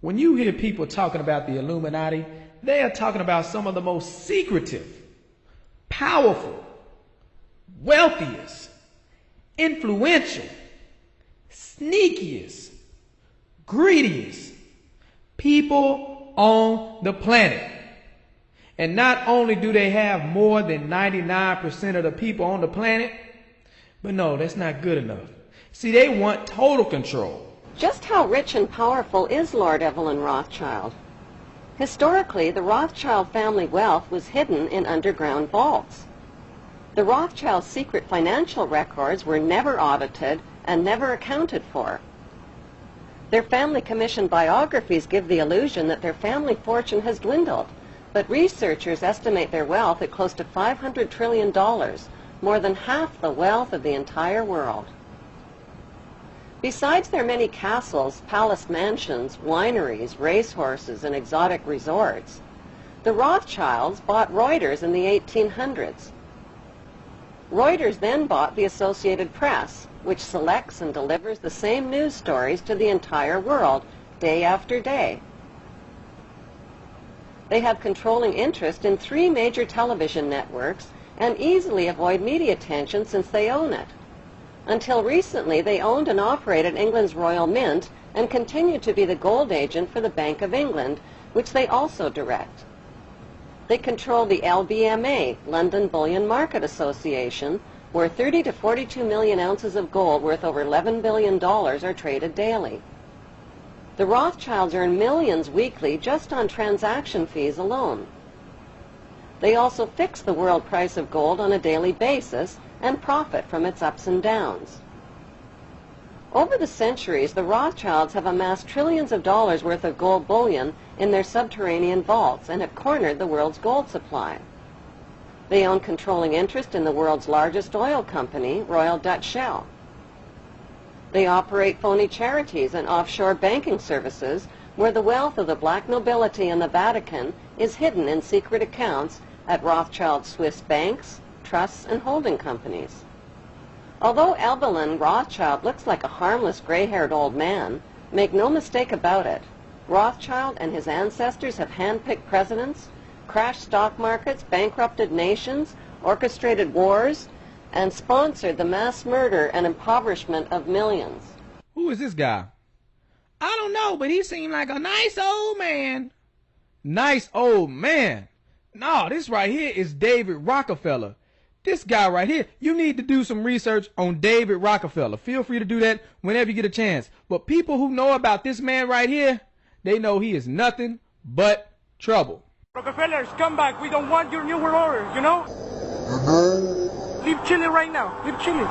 When you hear people talking about the Illuminati, they are talking about some of the most secretive, powerful, wealthiest, influential, sneakiest, greediest people on the planet. And not only do they have more than 99% of the people on the planet, but no, that's not good enough. See, they want total control. Just how rich and powerful is Lord Evelyn Rothschild? Historically, the Rothschild family wealth was hidden in underground vaults. The Rothschilds' secret financial records were never audited and never accounted for. Their family-commissioned biographies give the illusion that their family fortune has dwindled, but researchers estimate their wealth at close to $500 trillion, more than half the wealth of the entire world. Besides their many castles, palace mansions, wineries, racehorses, and exotic resorts, the Rothschilds bought Reuters in the 1800s. Reuters then bought the Associated Press, which selects and delivers the same news stories to the entire world, day after day. They have controlling interest in 3 major television networks and easily avoid media attention since they own it. Until recently, they owned and operated England's Royal Mint and continue to be the gold agent for the Bank of England, which they also direct. They control the LBMA, London Bullion Market Association, where 30 to 42 million ounces of gold worth over $11 billion are traded daily. The Rothschilds earn millions weekly just on transaction fees alone. They also fix the world price of gold on a daily basis and profit from its ups and downs. Over the centuries, the Rothschilds have amassed trillions of dollars worth of gold bullion in their subterranean vaults and have cornered the world's gold supply. They own controlling interest in the world's largest oil company, Royal Dutch Shell. They operate phony charities and offshore banking services where the wealth of the black nobility and the Vatican is hidden in secret accounts at Rothschild Swiss banks, trusts, and holding companies. Although Evelyn Rothschild looks like a harmless gray-haired old man, make no mistake about it, Rothschild and his ancestors have handpicked presidents, crashed stock markets, bankrupted nations, orchestrated wars, and sponsored the mass murder and impoverishment of millions. Who is this guy? I don't know, but he seemed like a nice old man. Nice old man? No, this right here is David Rockefeller. This guy right here, you need to do some research on David Rockefeller. Feel free to do that whenever you get a chance. But people who know about this man right here, they know he is nothing but trouble. Rockefellers, come back. We don't want your new world order, you know? Leave Chile right now. Leave Chile.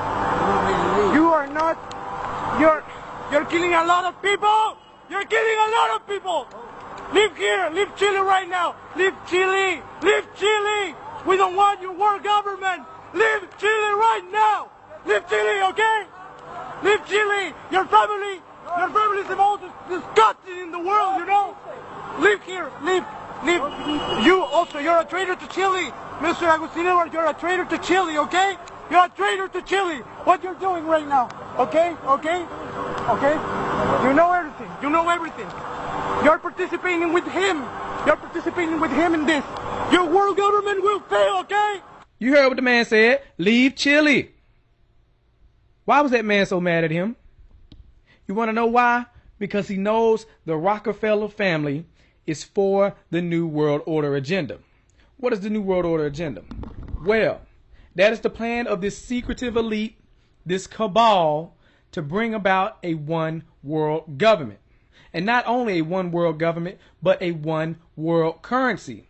You are not... You're killing a lot of people. You're killing a lot of people. Leave here. Leave Chile right now. Leave Chile. Leave Chile. We don't want your world government. Leave Chile right now. Leave Chile, okay? Leave Chile. Your family is the most disgusting in the world, you know? Leave here. Leave. You also, you're a traitor to Chile. Mr. Agustinello, you're a traitor to Chile, okay? You're a traitor to Chile. What you're doing right now, okay? Okay? Okay? You know everything. You know everything. You're participating with him. You're participating with him in this. Your world government will fail, okay? You heard what the man said. Leave Chile. Why was that man so mad at him? You want to know why? Because he knows the Rockefeller family is for the New World Order agenda. What is the New World Order agenda? Well, that is the plan of this secretive elite, this cabal, to bring about a one world government. And not only a one world government, but a one world currency.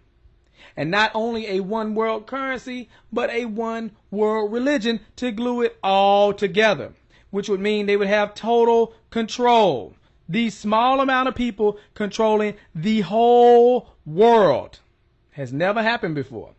And not only a one world currency, but a one world religion to glue it all together, which would mean they would have total control. These small amount of people controlling the whole world has never happened before.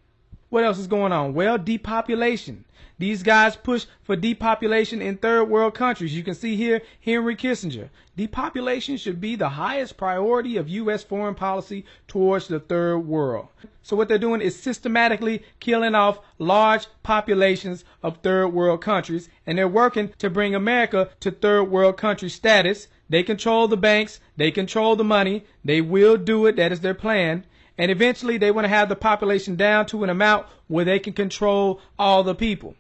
What else is going on? Well, depopulation. These guys push for depopulation in third world countries. You can see here Henry Kissinger. Depopulation should be the highest priority of U.S. foreign policy towards the third world. So what they're doing is systematically killing off large populations of third world countries, and they're working to bring America to third world country status. They control the banks. They control the money. They will do it. That is their plan. And eventually they want to have the population down to an amount where they can control all the people.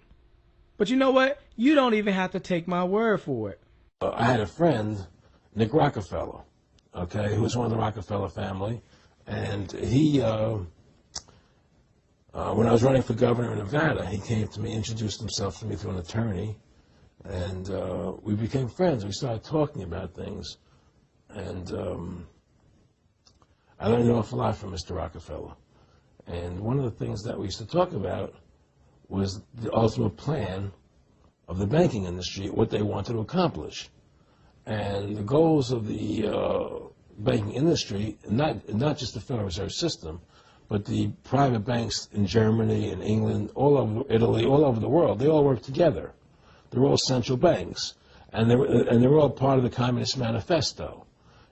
But you know what? You don't even have to take my word for it. I had a friend, Nick Rockefeller, okay, who was one of the Rockefeller family. And he, when I was running for governor in Nevada, he came to me, introduced himself to me through an attorney. And we became friends. We started talking about things. And I learned an awful lot from Mr. Rockefeller. And one of the things that we used to talk about was the ultimate plan of the banking industry, what they wanted to accomplish. And the goals of the banking industry, not just the Federal Reserve System, but the private banks in Germany and England, all over Italy, all over the world, they all work together. They're all central banks, and they're all part of the Communist Manifesto.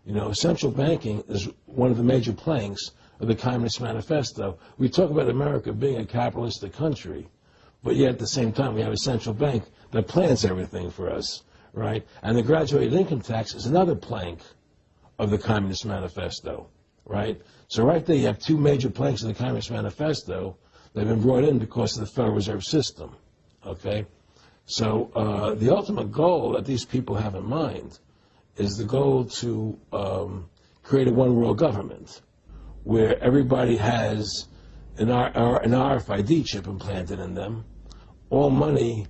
You know, central banking is one of the major planks of the Communist Manifesto. We talk about America being a capitalistic country, but yet at the same time we have a central bank that plans everything for us, right? And the graduated income tax is another plank of the Communist Manifesto, right? So right there you have two major planks of the Communist Manifesto that have been brought in because of the Federal Reserve System, okay? So the ultimate goal that these people have in mind is the goal to create a one-world government where everybody has an RFID chip implanted in them. All money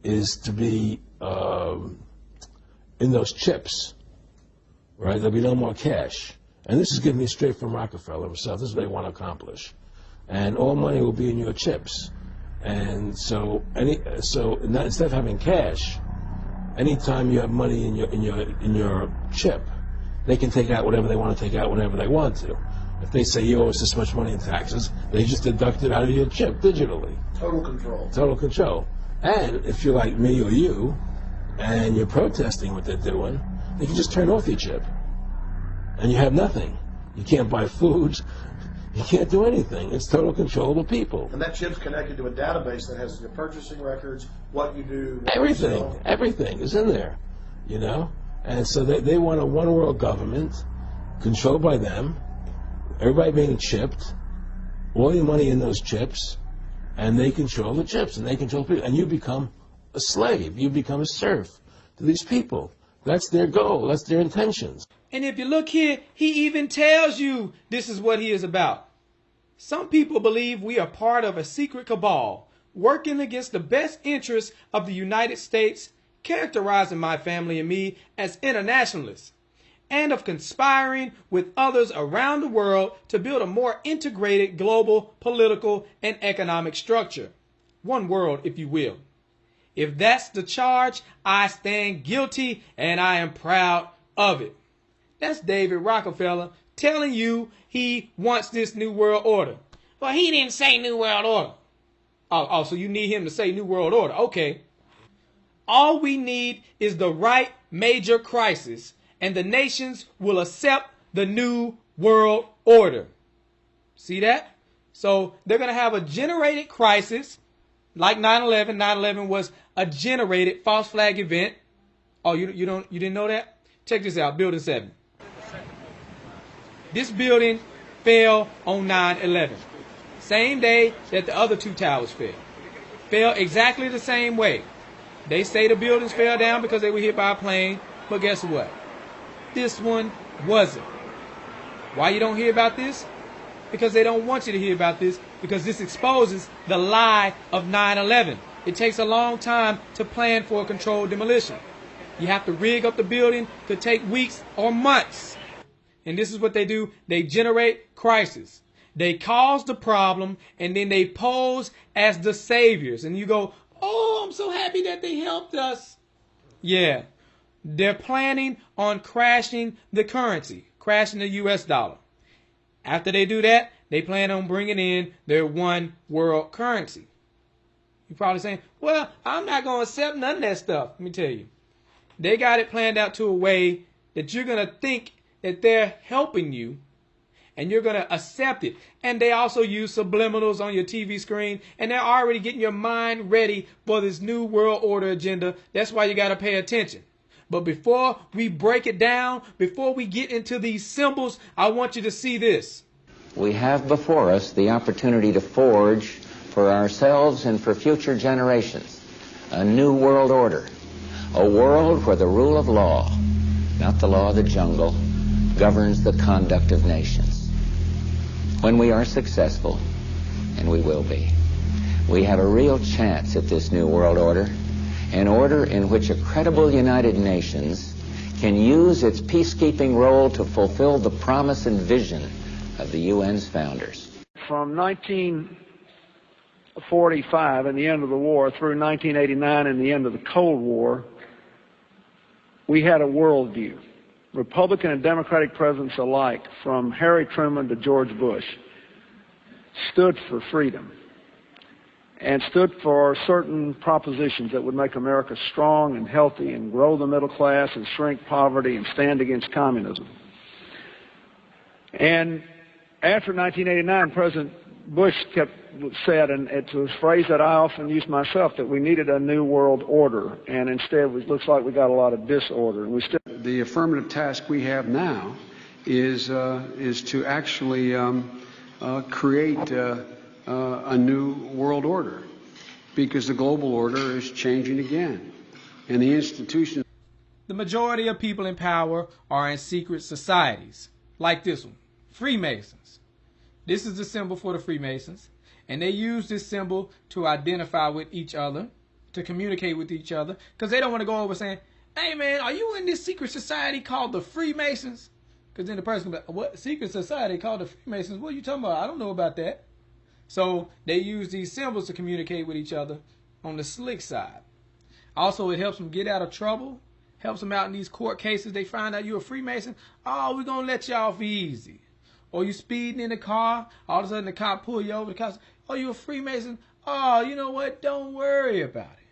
is to be in those chips, right? There'll be no more cash. And this is given me straight from Rockefeller himself. This is what they want to accomplish. And all money will be in your chips. And so instead of having cash, anytime you have money in your chip, they can take out whatever they want to take out whenever they want to. If they say you owe us this much money in taxes, they just deduct it out of your chip digitally. Total control. Total control. And if you're like me or you, and you're protesting what they're doing, they can just turn off your chip. And you have nothing. You can't buy food. You can't do anything. It's total control of the people. And that chip's connected to a database that has your purchasing records, what you do. Everything is in there, you know? And so they want a one-world government controlled by them, everybody being chipped, all your money in those chips, and they control the chips, and they control people. And you become a slave. You become a serf to these people. That's their goal. That's their intentions. And if you look here, he even tells you this is what he is about. Some people believe we are part of a secret cabal working against the best interests of the United States, characterizing my family and me as internationalists, and of conspiring with others around the world to build a more integrated global political and economic structure. One world, if you will. If that's the charge, I stand guilty and I am proud of it. That's David Rockefeller telling you he wants this new world order. Well, he didn't say new world order. Oh, so you need him to say new world order. Okay. All we need is the right major crisis, and the nations will accept the new world order. See that? So they're going to have a generated crisis like 9/11. 9/11 was a generated false flag event. Oh, you didn't know that? Check this out. Building 7. This building fell on 9/11. Same day that the other two towers fell. Fell exactly the same way. They say the buildings fell down because they were hit by a plane, but guess what? This one wasn't. Why you don't hear about this? Because they don't want you to hear about this, because this exposes the lie of 9/11. It takes a long time to plan for a controlled demolition. You have to rig up the building. Could take weeks or months. And this is what they do. They generate crisis. They cause the problem, and then they pose as the saviors. And you go, oh, I'm so happy that they helped us. Yeah. They're planning on crashing the currency, crashing the U.S. dollar. After they do that, they plan on bringing in their one world currency. You're probably saying, well, I'm not going to accept none of that stuff. Let me tell you. They got it planned out to a way that you're going to think that they're helping you, and you're going to accept it. And they also use subliminals on your TV screen, and they're already getting your mind ready for this new world order agenda. That's why you got to pay attention. But before we break it down, before we get into these symbols, I want you to see this. We have before us the opportunity to forge for ourselves and for future generations a new world order, a world where the rule of law, not the law of the jungle, governs the conduct of nations. When we are successful, and we will be, we have a real chance at this new world order, an order in which a credible United Nations can use its peacekeeping role to fulfill the promise and vision of the UN's founders. From 1945 and the end of the war through 1989 and the end of the Cold War, we had a worldview. Republican and Democratic presidents alike, from Harry Truman to George Bush, stood for freedom and stood for certain propositions that would make America strong and healthy and grow the middle class and shrink poverty and stand against communism. And after 1989, President Bush said, and it's a phrase that I often use myself, that we needed a new world order, and instead it looks like we got a lot of disorder. And the affirmative task we have now is to actually create a new world order, because the global order is changing again, and the institutions. The majority of people in power are in secret societies, like this one, Freemasons. This is the symbol for the Freemasons, and they use this symbol to identify with each other, to communicate with each other, because they don't want to go over saying, hey man, are you in this secret society called the Freemasons? Because then the person will be like, what secret society called the Freemasons? What are you talking about? I don't know about that. So they use these symbols to communicate with each other on the slick side. Also, it helps them get out of trouble, helps them out in these court cases. They find out you're a Freemason. Oh, we're going to let you off easy. Or you speeding in the car, all of a sudden the cop pull you over. The cop says, oh, you a Freemason? Oh, you know what? Don't worry about it.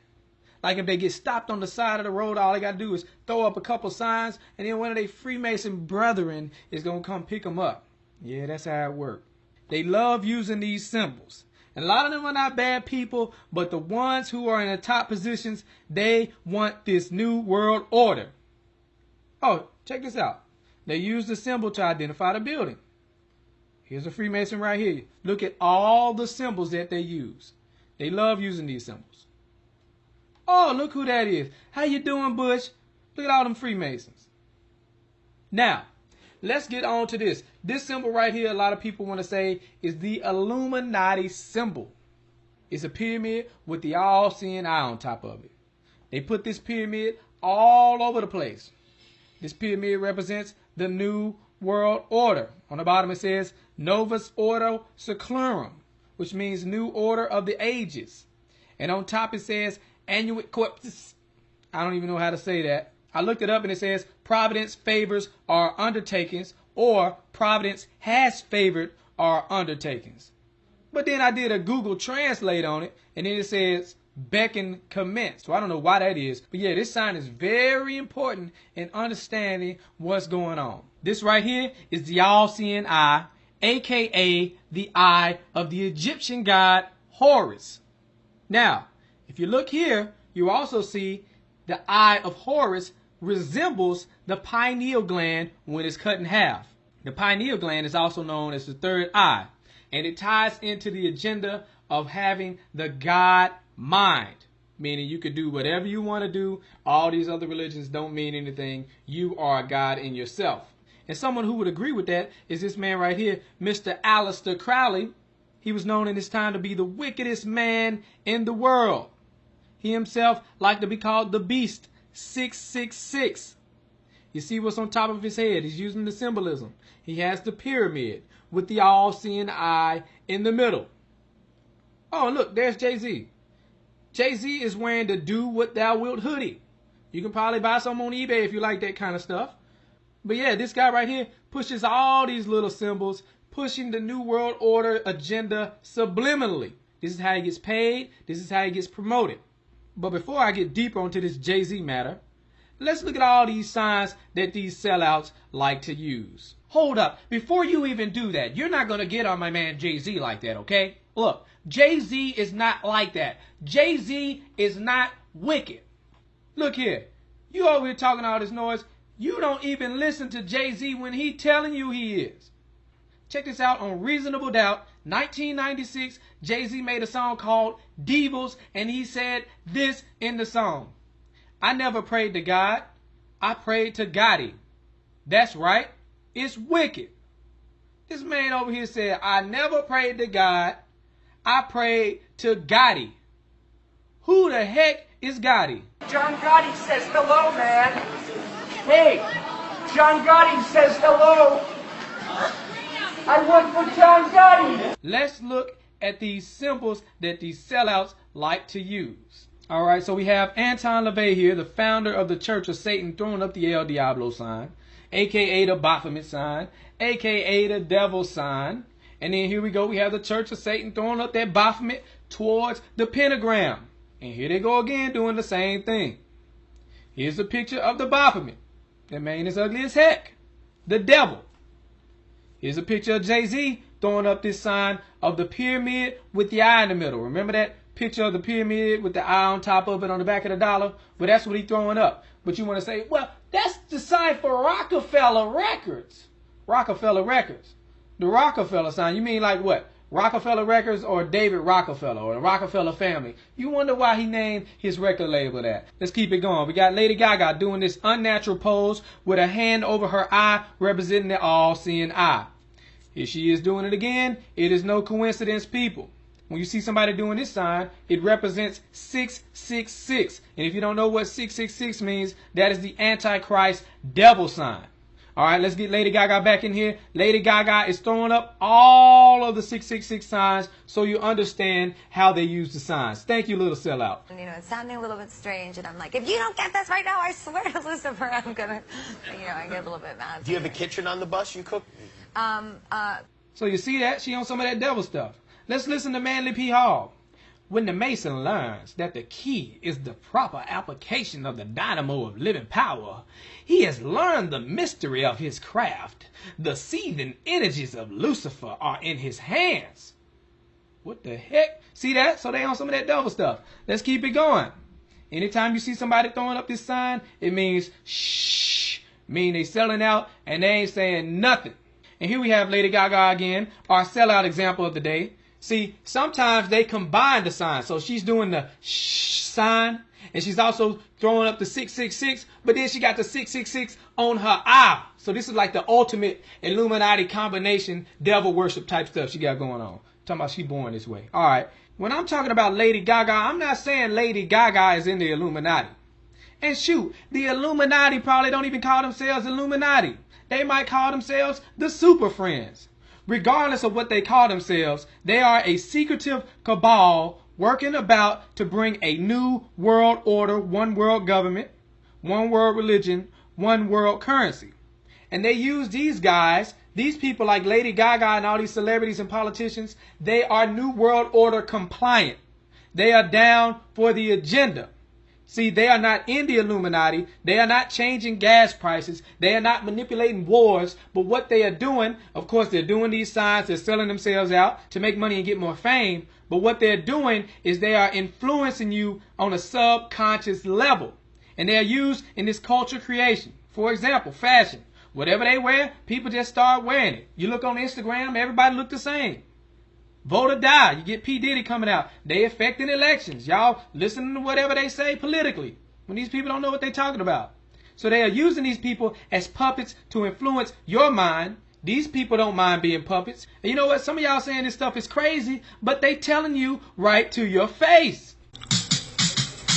Like if they get stopped on the side of the road, all they got to do is throw up a couple signs, and then one of their Freemason brethren is going to come pick them up. Yeah, that's how it works. They love using these symbols. And a lot of them are not bad people, but the ones who are in the top positions, they want this new world order. Oh, check this out. They use the symbol to identify the building. Here's a Freemason right here. Look at all the symbols that they use. They love using these symbols. Oh, look who that is. How you doing, Bush? Look at all them Freemasons. Now, let's get on to this. This symbol right here, a lot of people want to say, is the Illuminati symbol. It's a pyramid with the all-seeing eye on top of it. They put this pyramid all over the place. This pyramid represents the new world order. On the bottom it says Novus Ordo Seclorum, which means new order of the ages. And on top it says Annuit Corpus. I don't even know how to say that. I looked it up and it says Providence favors our undertakings, or Providence has favored our undertakings. But then I did a Google Translate on it, and then it says beckon commence. So I don't know why that is. But yeah, this sign is very important in understanding what's going on. This right here is the all-seeing eye, aka the eye of the Egyptian god Horus. Now, if you look here, you also see the eye of Horus resembles the pineal gland when it's cut in half. The pineal gland is also known as the third eye, and it ties into the agenda of having the God mind, meaning you could do whatever you want to do. All these other religions don't mean anything. You are a God in yourself. And someone who would agree with that is this man right here, Mr. Aleister Crowley. He was known in his time to be the wickedest man in the world. He himself liked to be called the Beast 666. You see what's on top of his head? He's using the symbolism. He has the pyramid with the all-seeing eye in the middle. Oh, look, there's Jay-Z. Jay-Z is wearing the Do What Thou Wilt hoodie. You can probably buy some on eBay if you like that kind of stuff. But yeah, this guy right here pushes all these little symbols pushing the New World Order agenda subliminally. This is how he gets paid. This is how he gets promoted. But before I get deeper onto this Jay-Z matter, let's look at all these signs that these sellouts like to use. Hold up. Before you even do that, you're not going to get on my man Jay-Z like that, okay? Look, Jay-Z is not like that. Jay-Z is not wicked. Look here. You over here talking all this noise. You don't even listen to Jay-Z when he telling you he is. Check this out on Reasonable Doubt. 1996, Jay-Z made a song called Devils, and he said this in the song. I never prayed to God. I prayed to Gotti. That's right. It's wicked. This man over here said, I never prayed to God. I prayed to Gotti. Who the heck is Gotti? John Gotti says hello, man. Hey, John Gotti says hello. I work for John Gotti. Let's look at these symbols that these sellouts like to use. All right, so we have Anton LaVey here, the founder of the Church of Satan, throwing up the El Diablo sign, a.k.a. the Baphomet sign, a.k.a. the devil sign. And then here we go, we have the Church of Satan throwing up that Baphomet towards the pentagram. And here they go again doing the same thing. Here's a picture of the Baphomet. That man is ugly as heck. The devil. Here's a picture of Jay-Z throwing up this sign of the pyramid with the eye in the middle. Remember that picture of the pyramid with the eye on top of it on the back of the dollar? Well, that's what he's throwing up. But you want to say, well, that's the sign for Rockefeller Records. Rockefeller Records. The Rockefeller sign. You mean like what? Rockefeller Records or David Rockefeller or the Rockefeller family? You wonder why he named his record label that. Let's keep it going. We got Lady Gaga doing this unnatural pose with a hand over her eye representing the all-seeing eye. Here she is doing it again. It is no coincidence, people. When you see somebody doing this sign, it represents 666. And if you don't know what 666 means, that is the Antichrist devil sign. All right, let's get Lady Gaga back in here. Lady Gaga is throwing up all of the 666 signs so you understand how they use the signs. Thank you, little sellout. You know, it's sounding a little bit strange, and I'm like, if you don't get this right now, I swear to Lucifer, I'm gonna, I get a little bit mad. Do you have a kitchen on the bus you cook? So you see that? She on some of that devil stuff. Let's listen to Manly P. Hall. When the Mason learns that the key is the proper application of the dynamo of living power, he has learned the mystery of his craft. The seething energies of Lucifer are in his hands. What the heck? See that? So they on some of that devil stuff. Let's keep it going. Anytime you see somebody throwing up this sign, it means shh. Mean they selling out and they ain't saying nothing. And here we have Lady Gaga again, our sellout example of the day. See, sometimes they combine the signs. So she's doing the shh sign, and she's also throwing up the 666, but then she got the 666 on her eye. So this is like the ultimate Illuminati combination, devil worship type stuff she got going on. Talking about she born this way. All right. When I'm talking about Lady Gaga, I'm not saying Lady Gaga is in the Illuminati. And shoot, the Illuminati probably don't even call themselves Illuminati. They might call themselves the Super Friends. Regardless of what they call themselves, they are a secretive cabal working about to bring a new world order, one world government, one world religion, one world currency. And they use these guys, these people like Lady Gaga and all these celebrities and politicians, they are new world order compliant. They are down for the agenda. See, they are not in the Illuminati. They are not changing gas prices. They are not manipulating wars. But what they are doing, of course, they're doing these signs. They're selling themselves out to make money and get more fame. But what they're doing is they are influencing you on a subconscious level. And they are used in this culture creation. For example, fashion. Whatever they wear, people just start wearing it. You look on Instagram, everybody look the same. Vote or die. You get P. Diddy coming out. They affecting elections. Y'all listening to whatever they say politically when these people don't know what they're talking about. So they are using these people as puppets to influence your mind. These people don't mind being puppets. And you know what? Some of y'all saying this stuff is crazy, but they telling you right to your face.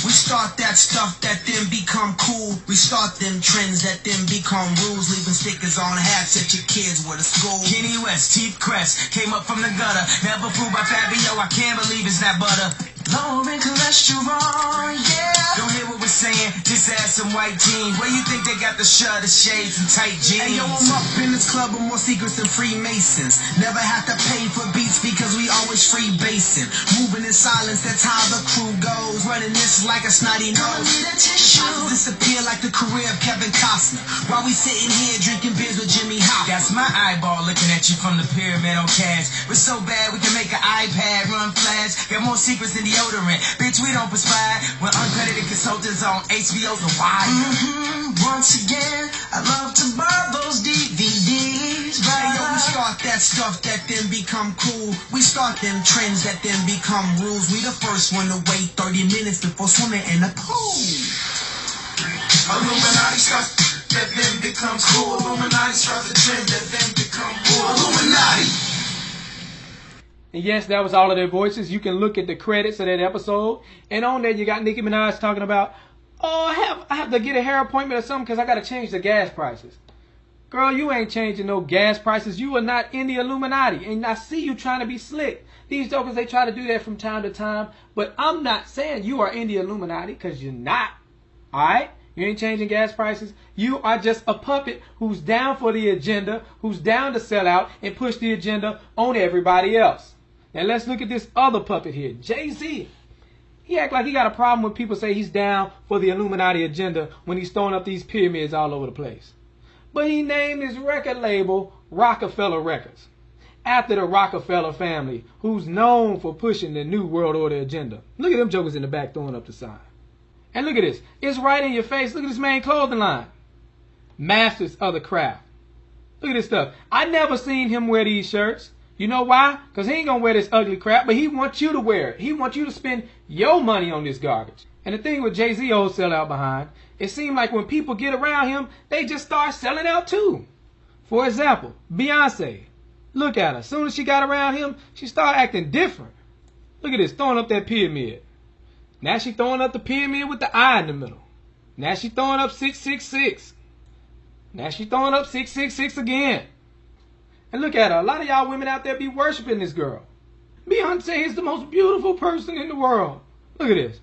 We start that stuff that then become cool. We start them trends that then become rules. Leaving stickers on hats at your kids with a school. Kenny West, Chief Crest, came up from the gutter. Never fooled by Fabio, I can't believe it's that butter. Low in cholesterol, yeah. Don't hear what we're saying, just add some white jeans. Where you think they got the shutter shades and tight jeans? Hey yo, I'm up in this club with more secrets than Freemasons. Never have to pay for beats because we always free basing. Moving in silence, that's how the crew goes. Running this like a snotty nose. Disappear like the career of Kevin Costner. While we sitting here drinking beers with Jimmy Hoffa. That's my eyeball looking at you from the pyramid on cash. We're so bad we can make an iPad run flash. Got more secrets than deodorant. Bitch, we don't perspire when uncredited consultants on HBO's The Wire. Once again, I love to buy those DVDs. Right? Hey, yo, we start that stuff that then become cool. We start them trends that then become rules. We the first one to wait 30 minutes before swimming in the pool. Illuminati stuff that then becomes cool. Illuminati start the trend that then become cool. Illuminati. And yes, that was all of their voices. You can look at the credits of that episode. And on there, you got Nicki Minaj talking about, oh, I have to get a hair appointment or something because I got to change the gas prices. Girl, you ain't changing no gas prices. You are not in the Illuminati. And I see you trying to be slick. These jokers, they try to do that from time to time. But I'm not saying you are in the Illuminati because you're not. All right? You ain't changing gas prices. You are just a puppet who's down for the agenda, who's down to sell out and push the agenda on everybody else. Now let's look at this other puppet here, Jay-Z. He act like he got a problem when people say he's down for the Illuminati agenda when he's throwing up these pyramids all over the place. But he named his record label Rockefeller Records, after the Rockefeller family, who's known for pushing the New World Order agenda. Look at them jokers in the back throwing up the sign. And look at this. It's right in your face. Look at this main clothing line. Masters of the craft. Look at this stuff. I never seen him wear these shirts. You know why? Because he ain't going to wear this ugly crap, but he wants you to wear it. He wants you to spend your money on this garbage. And the thing with Jay-Z old sellout behind, it seemed like when people get around him, they just start selling out too. For example, Beyonce. Look at her. As soon as she got around him, she started acting different. Look at this, throwing up that pyramid. Now she throwing up the pyramid with the eye in the middle. Now she throwing up 666. Now she throwing up 666 again. And look at her. A lot of y'all women out there be worshiping this girl. Beyonce is the most beautiful person in the world. Look at this.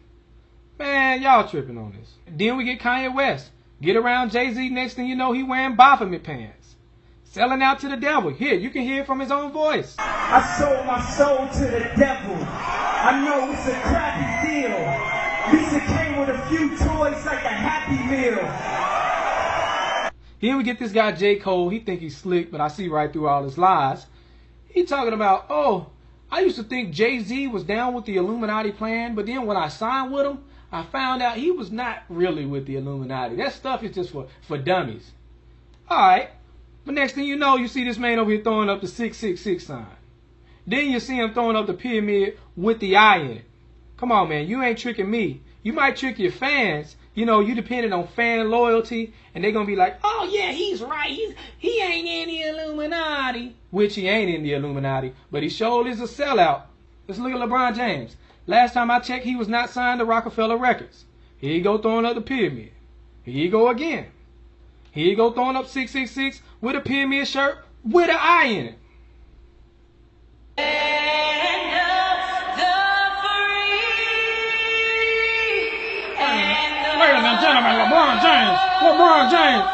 Man, y'all tripping on this. Then we get Kanye West. Get around Jay-Z, next thing you know, he wearing Baphomet pants. Selling out to the devil. Here, you can hear it from his own voice. I sold my soul to the devil. I know it's a crappy deal. At least it came with a few toys like a Happy Meal. Here we get this guy J. Cole. He think he's slick, but I see right through all his lies. He talking about, oh, I used to think Jay-Z was down with the Illuminati plan, but then when I signed with him, I found out he was not really with the Illuminati. That stuff is just for dummies. All right. But next thing you know, you see this man over here throwing up the 666 sign. Then you see him throwing up the pyramid with the eye in it. Come on, man. You ain't tricking me. You might trick your fans. You know, you depending on fan loyalty, and they're going to be like, oh, yeah, he's right. He ain't in the Illuminati. Which he ain't in the Illuminati, but he sure is a sellout. Let's look at LeBron James. Last time I checked, he was not signed to Rockefeller Records. Here you go throwing up the pyramid. Here you go again. Here you go throwing up 666 with a pyramid shirt with an eye in it. Ladies and gentlemen, LeBron James. LeBron James.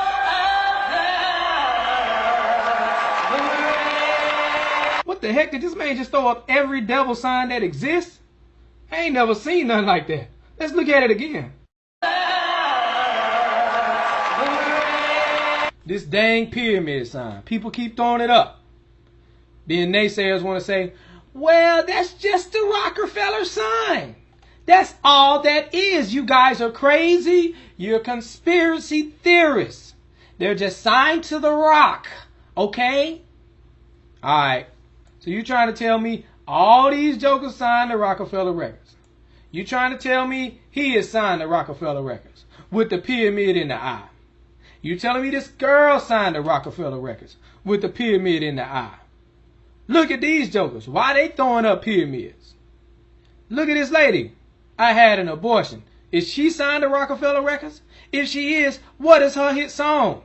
What the heck? Did this man just throw up every devil sign that exists? I ain't never seen nothing like that. Let's look at it again. This dang pyramid sign. People keep throwing it up. Then naysayers want to say, well, that's just the Rockefeller sign. That's all that is. You guys are crazy. You're conspiracy theorists. They're just signed to the rock. Okay? All right. So you're trying to tell me all these jokers signed to Rockefeller Records. You trying to tell me he is signed to Rockefeller Records with the pyramid in the eye. You telling me this girl signed to Rockefeller Records with the pyramid in the eye. Look at these jokers. Why they throwing up pyramids? Look at this lady. I had an abortion. Is she signed to Rockefeller Records? If she is, what is her hit song?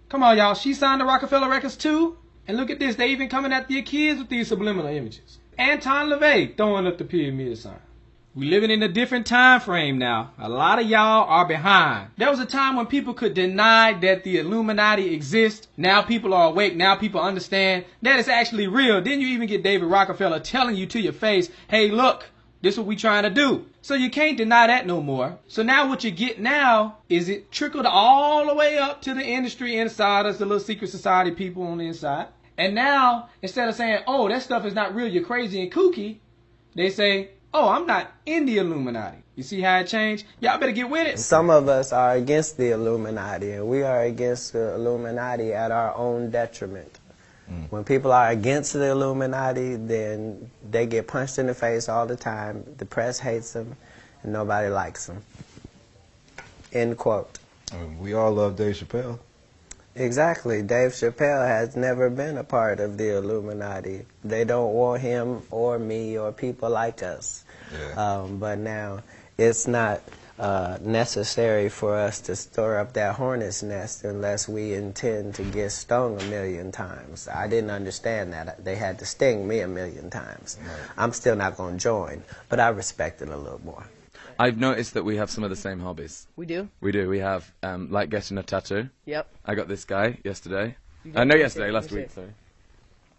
Come on, y'all. She signed to Rockefeller Records too? And look at this. They even coming after your kids with these subliminal images. Anton LaVey throwing up the pyramid sign. We living in a different time frame now. A lot of y'all are behind. There was a time when people could deny that the Illuminati exists. Now people are awake. Now people understand that it's actually real. Then you even get David Rockefeller telling you to your face, hey, look, this is what we trying to do. So you can't deny that no more. So now what you get now is it trickled all the way up to the industry insiders, the little secret society people on the inside. And now, instead of saying, oh, that stuff is not real, you're crazy and kooky, they say, oh, I'm not in the Illuminati. You see how it changed? Y'all better get with it. Some of us are against the Illuminati, and we are against the Illuminati at our own detriment. When people are against the Illuminati, then they get punched in the face all the time. The press hates them, and nobody likes them. End quote. We all love Dave Chappelle. Exactly. Dave Chappelle has never been a part of the Illuminati. They don't want him or me or people like us. Yeah. But now it's not necessary for us to stir up that hornet's nest unless we intend to get stung 1,000,000 times. I didn't understand that. They had to sting me 1,000,000 times. Right. I'm still not going to join, but I respect it a little more. I've noticed that we have some of the same hobbies. We do? We do. We have, like getting a tattoo. Yep. I got this guy yesterday. No, yesterday, last week, sorry.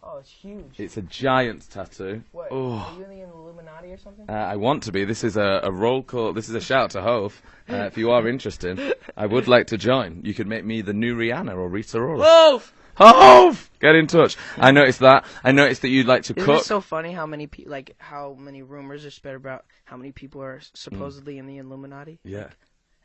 Oh, it's huge. It's a giant tattoo. What, oh. Are you in the Illuminati or something? I want to be. This is a roll call. This is a shout to Hove. If you are interested, I would like to join. You could make me the new Rihanna or Rita Ora. Hove! Hove! Get in touch. I noticed that. I noticed that you'd like to cook. Isn't it so funny how many how many rumors are spread about how many people are supposedly in the Illuminati? Yeah. Like,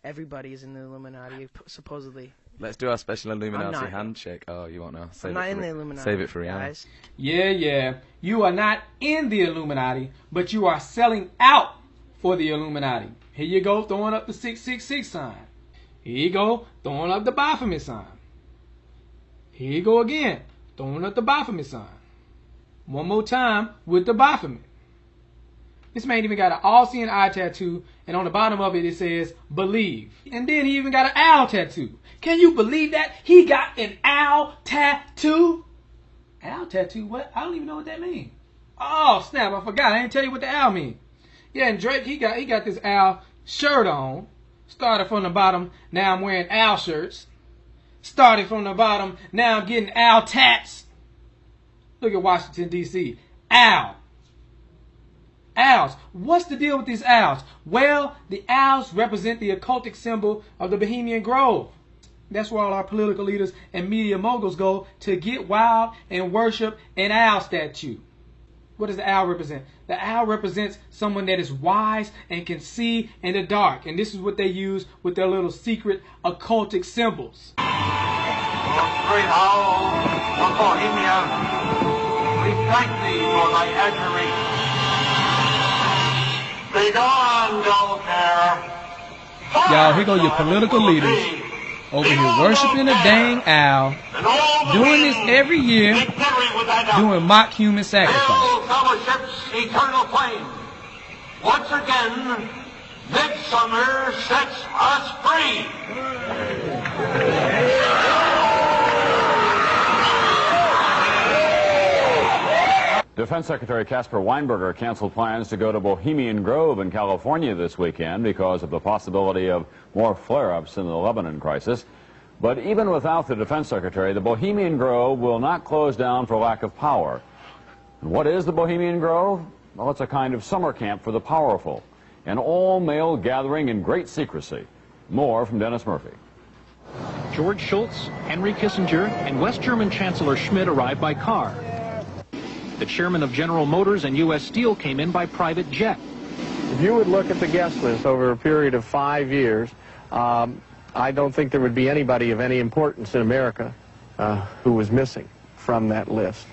everybody is in the Illuminati, supposedly. Let's do our special Illuminati handshake. Oh, you won't know. I'm not in the Illuminati. Save it for Rihanna. Guys. Yeah. You are not in the Illuminati, but you are selling out for the Illuminati. Here you go, throwing up the 666 sign. Here you go, throwing up the Baphomet sign. Here you go again, throwing up the Baphomet sign. One more time with the Baphomet. This man even got an all-seeing eye tattoo, and on the bottom of it, it says, believe. And then he even got an owl tattoo. Can you believe that? He got an owl tattoo? Owl tattoo? What? I don't even know what that means. Oh, snap, I forgot. I didn't tell you what the owl means. Yeah, and Drake, he got this owl shirt on. Started from the bottom, now I'm wearing owl shirts. Started from the bottom, now I'm getting owl tats. Look at Washington, D.C. Owl. Owls. What's the deal with these owls? Well, the owls represent the occultic symbol of the Bohemian Grove. That's where all our political leaders and media moguls go to get wild and worship an owl statue. What does the owl represent? The owl represents someone that is wise and can see in the dark. And this is what they use with their little secret occultic symbols. Great owl of Bohemia, we thank thee for thy admiration. Be gone, dull care. Y'all, here go your political leaders over here worshiping a dang owl, doing this every year, doing mock human sacrifice. Fellowship's eternal flame. Once again, midsummer sets us free. Defense Secretary Caspar Weinberger canceled plans to go to Bohemian Grove in California this weekend because of the possibility of more flare-ups in the Lebanon crisis. But even without the Defense Secretary, the Bohemian Grove will not close down for lack of power. And what is the Bohemian Grove? Well, it's a kind of summer camp for the powerful, an all-male gathering in great secrecy. More from Dennis Murphy. George Shultz, Henry Kissinger, and West German Chancellor Schmidt arrived by car. The chairman of General Motors and U.S. Steel came in by private jet. If you would look at the guest list over a period of 5 years, I don't think there would be anybody of any importance in America who was missing from that list.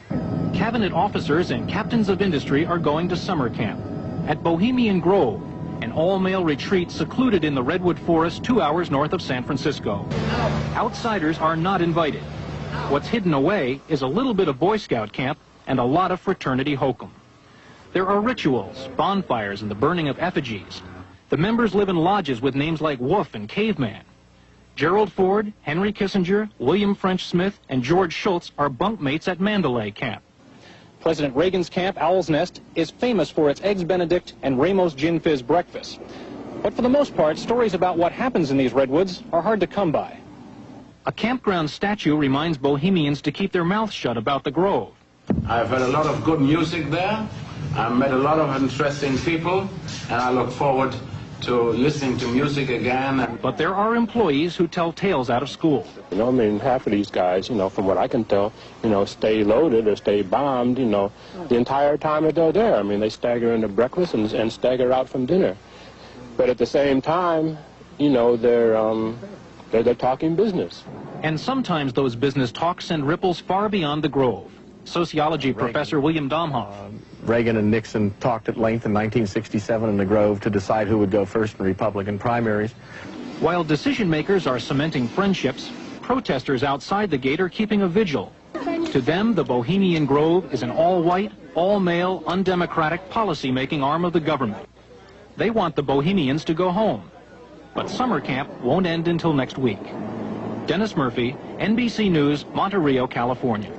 Cabinet officers and captains of industry are going to summer camp at Bohemian Grove, an all-male retreat secluded in the Redwood Forest 2 hours north of San Francisco. Outsiders are not invited. What's hidden away is a little bit of Boy Scout camp and a lot of fraternity hokum. There are rituals, bonfires, and the burning of effigies. The members live in lodges with names like Wolf and Caveman. Gerald Ford, Henry Kissinger, William French Smith, and George Shultz are bunkmates at Mandalay Camp. President Reagan's camp, Owl's Nest, is famous for its Eggs Benedict and Ramos Gin Fizz breakfast. But for the most part, stories about what happens in these redwoods are hard to come by. A campground statue reminds Bohemians to keep their mouths shut about the Grove. I've heard a lot of good music there. I've met a lot of interesting people, and I look forward to listening to music again. But there are employees who tell tales out of school. You know, I mean, half of these guys, you know, from what I can tell, you know, stay loaded or stay bombed, you know, the entire time that they're there. I mean, they stagger into breakfast and stagger out from dinner. But at the same time, you know, they're talking business. And sometimes those business talks send ripples far beyond the Grove. Sociology professor William Domhoff. Reagan and Nixon talked at length in 1967 in the Grove to decide who would go first in Republican primaries. While decision makers are cementing friendships, protesters outside the gate are keeping a vigil. To them, the Bohemian Grove is an all-white, all-male, undemocratic policy-making arm of the government. They want the Bohemians to go home. But summer camp won't end until next week. Dennis Murphy, NBC News, Monte Rio, California.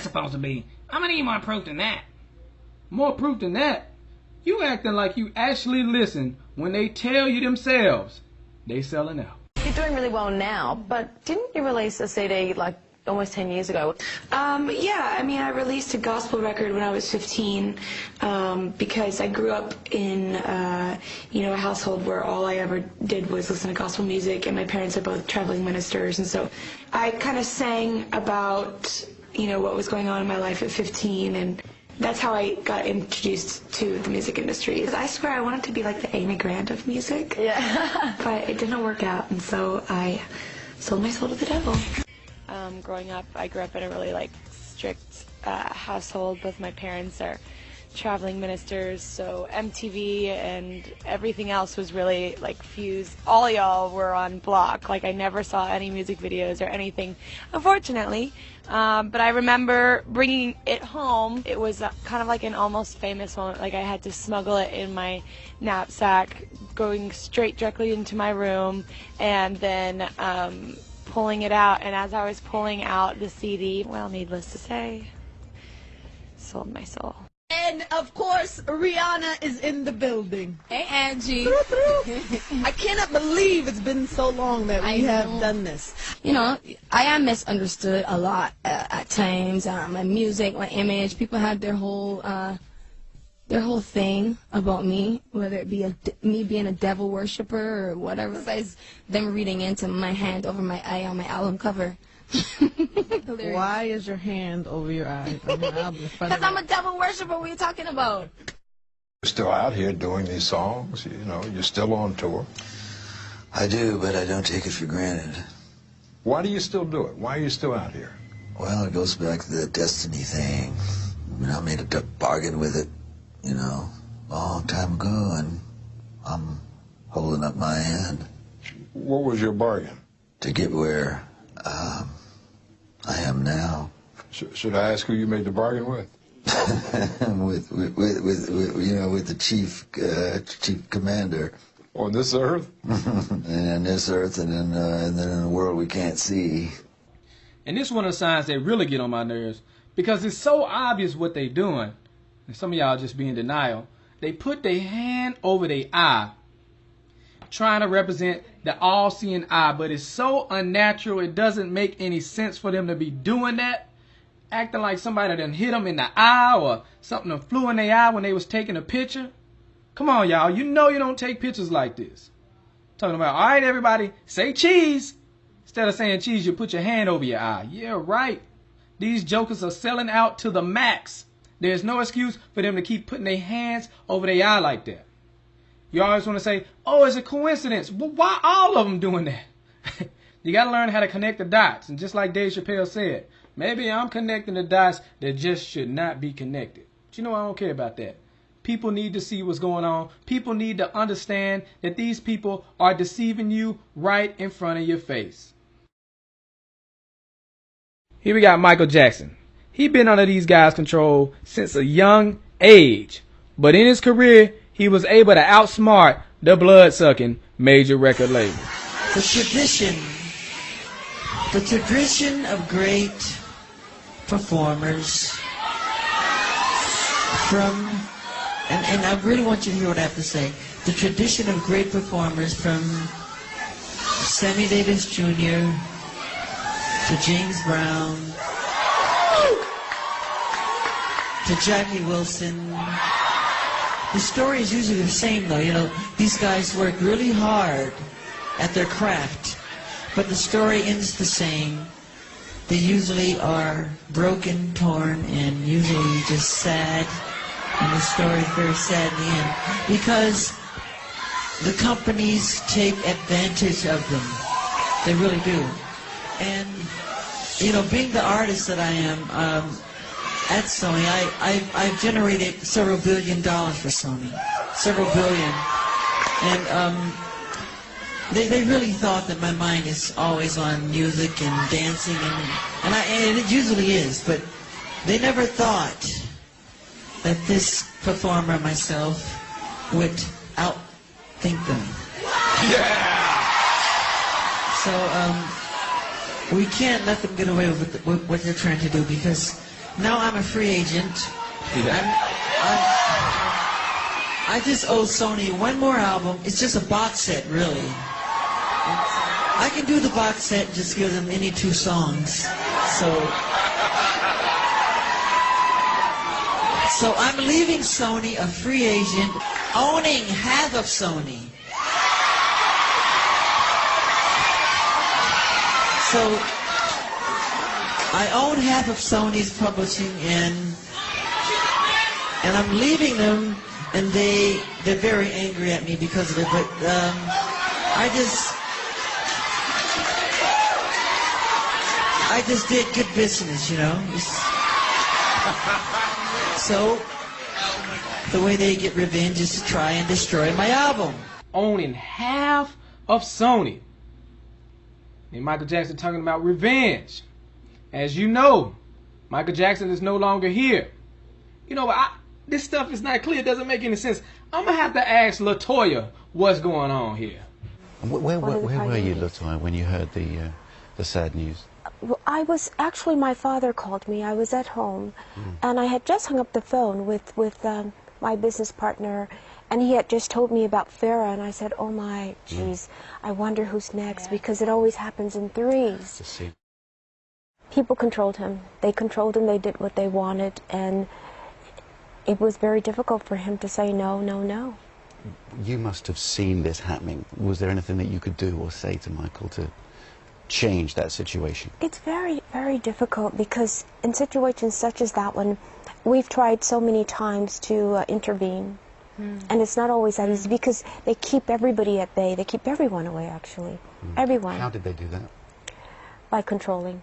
Supposed to be? I'm gonna need more proof than that. More proof than that? You acting like you actually listen when they tell you themselves they selling out. You're doing really well now, but didn't you release a CD like almost 10 years ago? Yeah, I mean, I released a gospel record when I was 15 because I grew up in, you know, a household where all I ever did was listen to gospel music, and my parents are both traveling ministers, and so I kind of sang about, you know, what was going on in my life at 15, and that's how I got introduced to the music industry. I swear I wanted to be like the Amy Grant of music, yeah. But it didn't work out, and so I sold my soul to the devil. Growing up, I grew up in a really like strict household. Both my parents are traveling ministers, so MTV and everything else was really like fused. All y'all were on block. Like I never saw any music videos or anything, unfortunately. But I remember bringing it home. It was kind of like an almost famous moment. Like I had to smuggle it in my knapsack, going straight directly into my room, and then pulling it out. And as I was pulling out the CD, well, needless to say, sold my soul. And of course, Rihanna is in the building. Hey, Angie. I cannot believe it's been so long that we have done this. You know, I am misunderstood a lot at times. My music, my image, people have their whole thing about me, whether it be me being a devil worshiper or whatever. Besides them reading into my hand over my eye on my album cover. Why is your hand over your eye? Because I'm a devil worshiper. What are you talking about? You're still out here doing these songs, you know, you're still on tour. I do, but I don't take it for granted. Why do you still do it? Why are you still out here? Well, it goes back to the destiny thing. I mean, I made a bargain with it, you know, a long time ago, and I'm holding up my end. What was your bargain? To get where I am now. Should I ask who you made the bargain with? with you know, with the chief commander. On this earth? And this earth, and then in a world we can't see. And this is one of the signs that really get on my nerves, because it's so obvious what they're doing. And some of y'all just be in denial. They put their hand over their eye, trying to represent the all-seeing eye, but it's so unnatural, it doesn't make any sense for them to be doing that, acting like somebody done hit them in the eye or something that flew in their eye when they was taking a picture. Come on, y'all, you know you don't take pictures like this. Talking about, all right, everybody, say cheese. Instead of saying cheese, you put your hand over your eye. Yeah, right. These jokers are selling out to the max. There's no excuse for them to keep putting their hands over their eye like that. You always want to say, oh, it's a coincidence. Well, why all of them doing that? You got to learn how to connect the dots. And just like Dave Chappelle said, maybe I'm connecting the dots that just should not be connected. But you know, I don't care about that. People need to see what's going on. People need to understand that these people are deceiving you right in front of your face. Here we got Michael Jackson. He been under these guys' control since a young age. But in his career, he was able to outsmart the blood-sucking major record labels. The tradition of great performers from, and I really want you to hear what I have to say, the tradition of great performers from Sammy Davis Jr. to James Brown to Jackie Wilson. The story is usually the same though, you know, these guys work really hard at their craft, but the story ends the same. They usually are broken, torn, and usually just sad, and the story is very sad in the end, because the companies take advantage of them. They really do. And, you know, being the artist that I am, at Sony, I've generated several $1 billion for Sony. Several billion. And they really thought that my mind is always on music and dancing, and it usually is, but they never thought that this performer, myself, would outthink them. Yeah! So, we can't let them get away with what they're trying to do, because now I'm a free agent. Yeah. I just owe Sony one more album. It's just a box set, really. I can do the box set and just give them any 2 songs. So I'm leaving Sony a free agent, owning half of Sony. So I own half of Sony's publishing, and I'm leaving them, and they're very angry at me because of it. But I just did good business, you know. So the way they get revenge is to try and destroy my album. Owning half of Sony. And Michael Jackson talking about revenge. As you know, Michael Jackson is no longer here. You know, this stuff is not clear. It doesn't make any sense. I'm going to have to ask LaToya what's going on here. Where were you, LaToya, when you heard the sad news? Well, actually, my father called me. I was at home, and I had just hung up the phone with my business partner, and he had just told me about Farrah, and I said, oh my, geez, I wonder who's next, because it always happens in threes. People controlled him. They controlled him. They did what they wanted, and it was very difficult for him to say no, no, no. You must have seen this happening. Was there anything that you could do or say to Michael to change that situation? It's very, very difficult, because in situations such as that one, we've tried so many times to intervene, and it's not always that easy, because they keep everybody at bay. They keep everyone away, actually. Everyone. How did they do that? By controlling.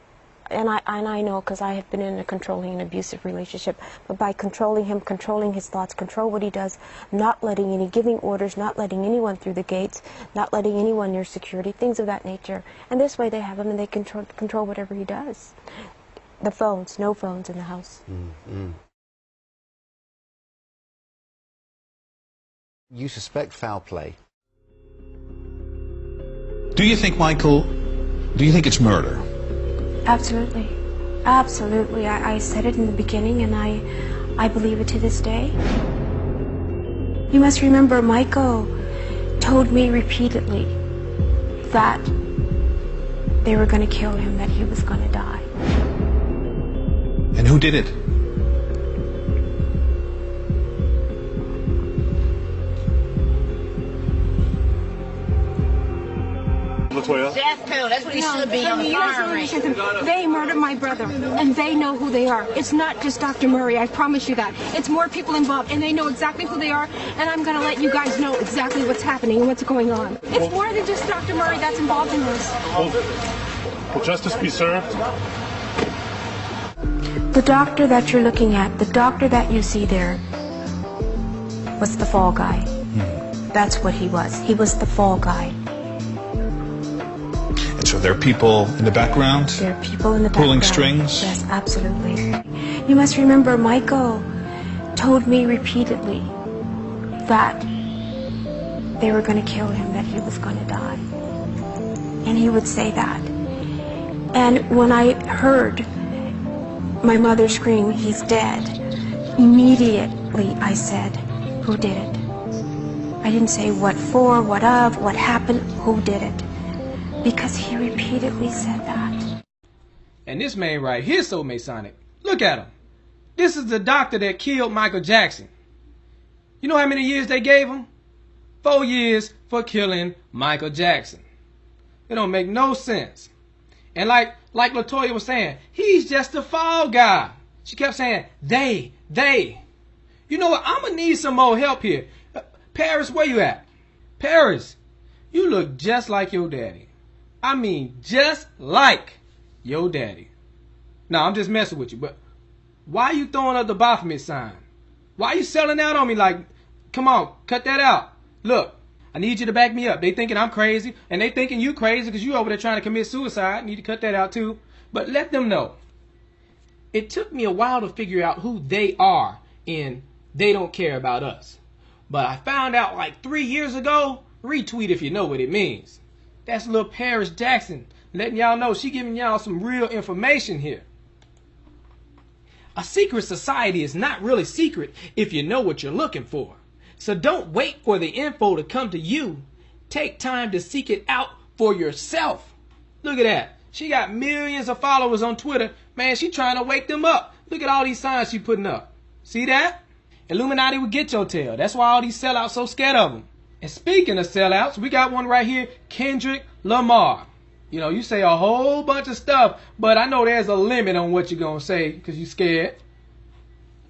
And I know, because I have been in a controlling and abusive relationship, but by controlling him, controlling his thoughts, control what he does, not letting giving orders, not letting anyone through the gates, not letting anyone near security, things of that nature. And this way they have him, and they control whatever he does. The phones, no phones in the house. You suspect foul play. Do you think it's murder? Absolutely. Absolutely. I said it in the beginning, and I believe it to this day. You must remember, Michael told me repeatedly that they were going to kill him, that he was going to die. And who did it? Latoya? Death penalty. That's what he should be on the you guys don't firing range. understand something. They murdered my brother, and they know who they are. It's not just Dr. Murray, I promise you that. It's more people involved, and they know exactly who they are, and I'm going to let you guys know exactly what's happening and what's going on. It's more than just Dr. Murray that's involved in this. Will justice be served? The doctor that you're looking at, the doctor that you see there, was the fall guy. That's what he was. He was the fall guy. And so there are people in the background? There are people in the pulling background. strings? Yes, absolutely. You must remember, Michael told me repeatedly that they were going to kill him, that he was going to die. And he would say that. And when I heard my mother scream, "He's dead," immediately I said, "Who did it?" I didn't say what for, what of, what happened, who did it. Because he repeatedly said that. And this man right here is so Masonic. Look at him. This is the doctor that killed Michael Jackson. You know how many years they gave him? 4 years for killing Michael Jackson. It don't make no sense. And like Latoya was saying, he's just the fall guy. She kept saying, they. You know what? I'm going to need some more help here. Paris, where you at? Paris, you look just like your daddy. I mean, just like your daddy. No, I'm just messing with you, but why you throwing up the Baphomet sign? Why you selling out on me like, come on, cut that out. Look, I need you to back me up. They thinking I'm crazy, and they thinking you crazy because you over there trying to commit suicide. Need to cut that out too. But let them know. It took me a while to figure out who they are in They Don't Care About Us. But I found out like 3 years ago. Retweet if you know what it means. That's little Paris Jackson letting y'all know she giving y'all some real information here. A secret society is not really secret if you know what you're looking for. So don't wait for the info to come to you. Take time to seek it out for yourself. Look at that. She got millions of followers on Twitter. Man, she trying to wake them up. Look at all these signs she putting up. See that? Illuminati will get your tail. That's why all these sellouts so scared of them. And speaking of sellouts, we got one right here, Kendrick Lamar. You know, you say a whole bunch of stuff, but I know there's a limit on what you're going to say because you're scared.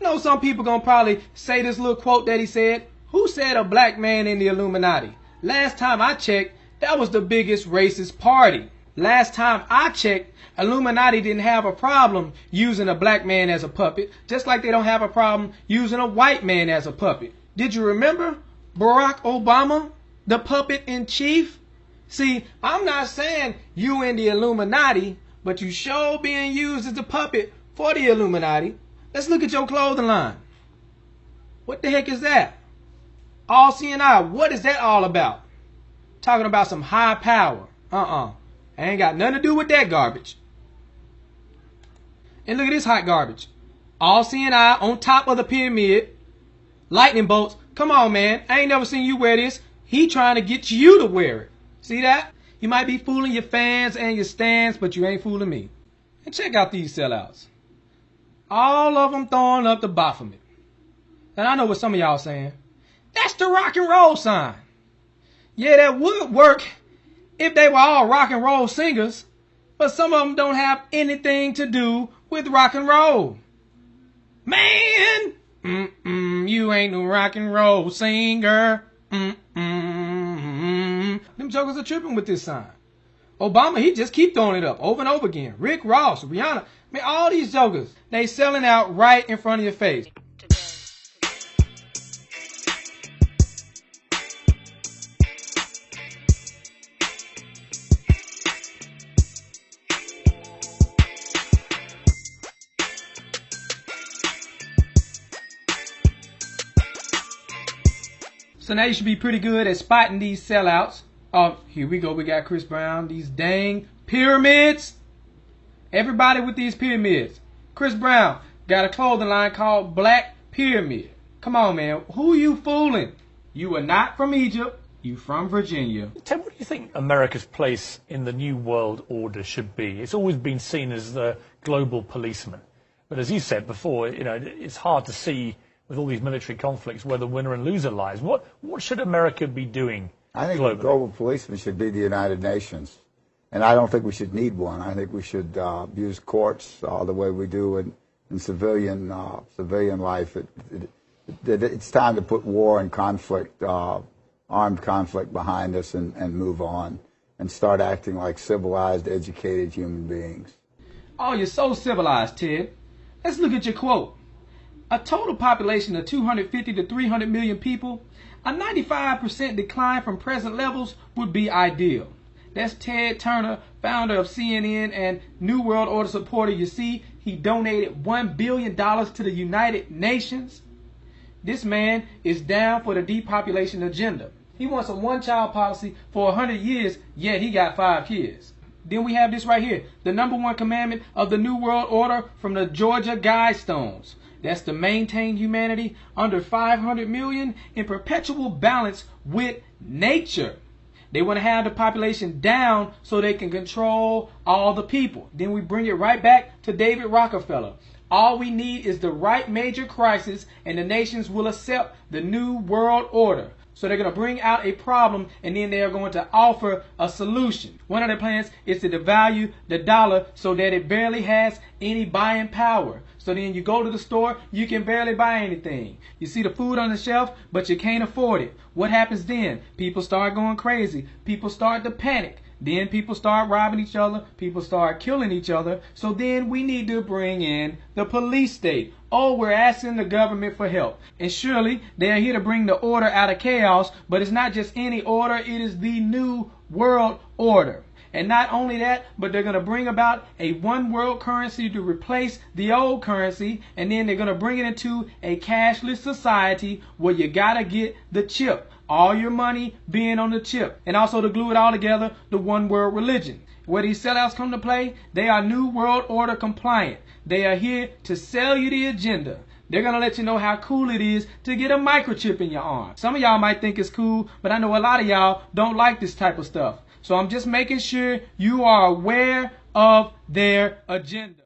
You know, some people going to probably say this little quote that he said. Who said a black man in the Illuminati? Last time I checked, that was the biggest racist party. Last time I checked, Illuminati didn't have a problem using a black man as a puppet, just like they don't have a problem using a white man as a puppet. Did you remember Barack Obama, the puppet in chief? See, I'm not saying you in the Illuminati, but you sure being used as a puppet for the Illuminati. Let's look at your clothing line. What the heck is that? All CNI, what is that all about? Talking about some high power. Ain't got nothing to do with that garbage. And look at this hot garbage. All CNI on top of the pyramid. Lightning bolts. Come on, man. I ain't never seen you wear this. He trying to get you to wear it. See that? You might be fooling your fans and your stands, but you ain't fooling me. And check out these sellouts. All of them throwing up the Baphomet. And I know what some of y'all saying. That's the rock and roll sign. Yeah, that would work if they were all rock and roll singers, but some of them don't have anything to do with rock and roll. Man, you ain't no rock and roll singer. Them jokers are tripping with this sign. Obama, he just keep throwing it up over and over again. Rick Ross, Rihanna, man, all these jokers, they selling out right in front of your face. So now you should be pretty good at spotting these sellouts. Oh, here we go. We got Chris Brown. These dang pyramids. Everybody with these pyramids. Chris Brown got a clothing line called Black Pyramid. Come on, man. Who you fooling? You are not from Egypt. You from Virginia. Ted, what do you think America's place in the New World Order should be? It's always been seen as the global policeman. But as you said before, you know, it's hard to see with all these military conflicts where the winner and loser lies. What should America be doing I think the global policeman should be the United Nations. And I don't think we should need one. I think we should use courts the way we do in civilian life. It's time to put war and conflict, armed conflict behind us and move on and start acting like civilized, educated human beings. Oh, you're so civilized, Ted. Let's look at your quote. A total population of 250 to 300 million people, a 95% decline from present levels would be ideal. That's Ted Turner, founder of CNN and New World Order supporter. You see, he donated $1 billion to the United Nations. This man is down for the depopulation agenda. He wants a one-child policy for 100 years, yet he got 5 kids. Then we have this right here, the #1 commandment of the New World Order from the Georgia Guidestones. That's to maintain humanity under 500 million in perpetual balance with nature. They want to have the population down so they can control all the people. Then we bring it right back to David Rockefeller. All we need is the right major crisis and the nations will accept the New World Order. So they're going to bring out a problem and then they are going to offer a solution. One of their plans is to devalue the dollar so that it barely has any buying power. So then you go to the store, you can barely buy anything. You see the food on the shelf, but you can't afford it. What happens then? People start going crazy. People start to panic. Then people start robbing each other. People start killing each other. So then we need to bring in the police state. Oh, we're asking the government for help. And surely they are here to bring the order out of chaos. But it's not just any order. It is the New World Order. And not only that, but they're going to bring about a one world currency to replace the old currency. And then they're going to bring it into a cashless society where you got to get the chip. All your money being on the chip. And also to glue it all together, the one world religion. Where these sellouts come to play, they are New World Order compliant. They are here to sell you the agenda. They're going to let you know how cool it is to get a microchip in your arm. Some of y'all might think it's cool, but I know a lot of y'all don't like this type of stuff. So I'm just making sure you are aware of their agenda.